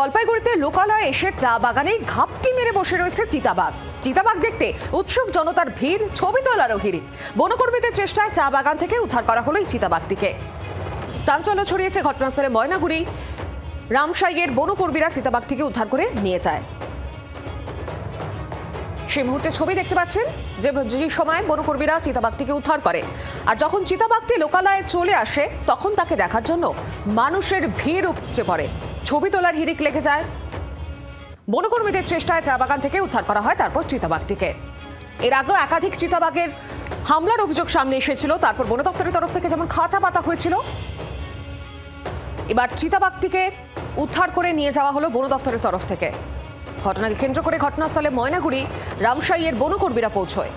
জলপাইগুড়িতে লোকালয়ে এসে চা বাগানে ঘাপটি মেরে বসে রয়েছে চিতাবাঘ। চিতাবাঘ দেখতে উৎসুক জনতার ভিড়, ছবি তোলারও হিড়িক। বনকর্মীদের চেষ্টায় চা বাগান থেকে উদ্ধার করা হলো এই চিতাবাঘটিকে। চাঞ্চল্য ছড়িয়েছে ঘটনাস্থলে ময়নাগুড়ি। রামসাইয়ের বনকর্মীরা চিতাবাঘটিকে উদ্ধার করে নিয়ে যায়। সেই মুহূর্তে ছবি দেখতে পাচ্ছেন যে সময় বনকর্মীরা চিতাবাঘটিকে উদ্ধার করে। আর যখন চিতাবাঘটি লোকালয়ে চলে আসে তখন তাকে দেখার জন্য মানুষের ভিড় উপচে পড়ে। ছবি তোলার হিড়িক লেগে যায়। বনকর্মীদের চেষ্টায় চা বাগান থেকে উদ্ধার করা হয় তারপর চিতাবাঘটিকে। এর আগেও একাধিক চিতাবাঘের হামলার অভিযোগ সামনে এসেছিল। তারপর বন দপ্তরের তরফ থেকে যেমন খাঁচা পাতা হয়েছিল, এবার চিতাবাঘটিকে উদ্ধার করে নিয়ে যাওয়া হলো বন দপ্তরের তরফ থেকে। ঘটনাকে কেন্দ্র করে ঘটনাস্থলে ময়নাগুড়ি রামসাইয়ের বনকর্মীরা পৌঁছয়।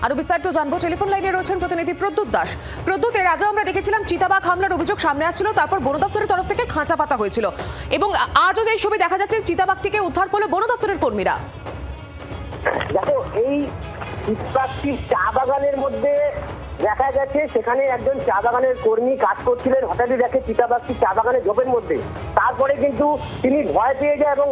আরো বিস্তারিত জানবো, টেলিফোন লাইনে রয়েছেন প্রতিনিধি প্রদ্যুৎ দাস। প্রদ্যুৎ, এর আগে আমরা দেখেছিলাম চিতাবাঘ হামলার অভিযোগ সামনে আসছিল, তারপর বন দপ্তরের তরফ থেকে খাঁচা পাতা হয়েছিল এবং আজও যে ছবি দেখা যাচ্ছে চিতাবাঘটিকে উদ্ধার করলো বন দপ্তরের কর্মীরা। দেখো, এই চিতাবাঘটি চা বাগানের মধ্যে দেখা গেছে, সেখানে একজন চা বাগানের কর্মী কাজ করছিলেন, হঠাৎই দেখে চিতাবাঘটি চা বাগানের ঝোপের মধ্যে। তারপরে কিন্তু তিনি ভয় পেয়ে যায় এবং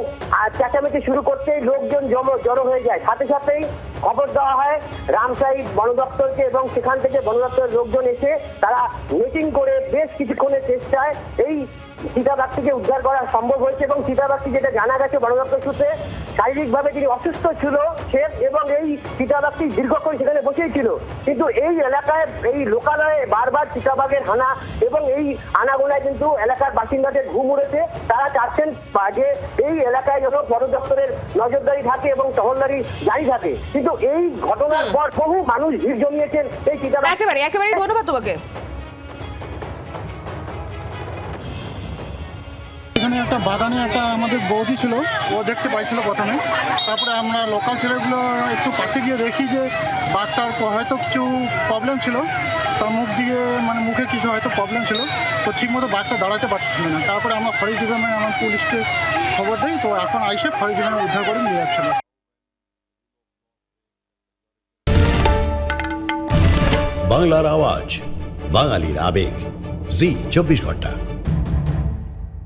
চেঁচামেচি শুরু করতে লোকজন জড়ো হয়ে যায়। সাথে সাথেই খবর দেওয়া হয় রামসাই বন দপ্তরকে এবং সেখান থেকে বন দপ্তরের লোকজন এসে তারা মিটিং করে বেশ কিছুক্ষণের চেষ্টায় এই চিতাবাঘটিকে উদ্ধার করা সম্ভব হয়েছে। এবং চিতাবাঘটি, যেটা জানা গেছে বন দপ্তর সূত্রে, শারীরিকভাবে তিনি অসুস্থ ছিল সে এবং এই চিতাবাঘটি দীর্ঘক্ষণ সেখানে বসেই ছিল। কিন্তু এই এলাকায়, এই লোকালয়ে বারবার চিতাবাঘের হানা এবং এই আনাগোনায় কিন্তু এলাকার বাসিন্দাদের ঘুম উড়েছে। তারা চাচ্ছেন যে এই এলাকায় যেন বন দপ্তরের নজরদারি থাকে এবং টহলদারি জারি থাকে। কিন্তু এই ঘটনার পর বহু মানুষ ভিড় জমিয়েছেন এই চিতাবাঘ। একেবারে ধন্যবাদ তোমাকে। এখানে একটা বাগানে একটা আমাদের বৌদি ছিল, ও দেখতে পাইছিল প্রথমে। তারপরে আমরা লোকাল ছেলেগুলো একটু পাশে গিয়ে দেখি যে বাঘটার হয়তো কিছু প্রবলেম ছিল, তার মুখে কিছু হয়তো প্রবলেম ছিল, তো ঠিকমতো বাঘটা দাঁড়াতে পারছিল না। তারপরে আমরা ফরেস্ট ডিপার্টমেন্ট আমার পুলিশকে খবর দিই, তো এখন আইসে ফরেস্ট ডিপার্টমেন্ট উদ্ধার করে নিয়ে যাচ্ছিল। বাংলার আওয়াজ, বাঙালির আবেগ, জি 24 ঘন্টা।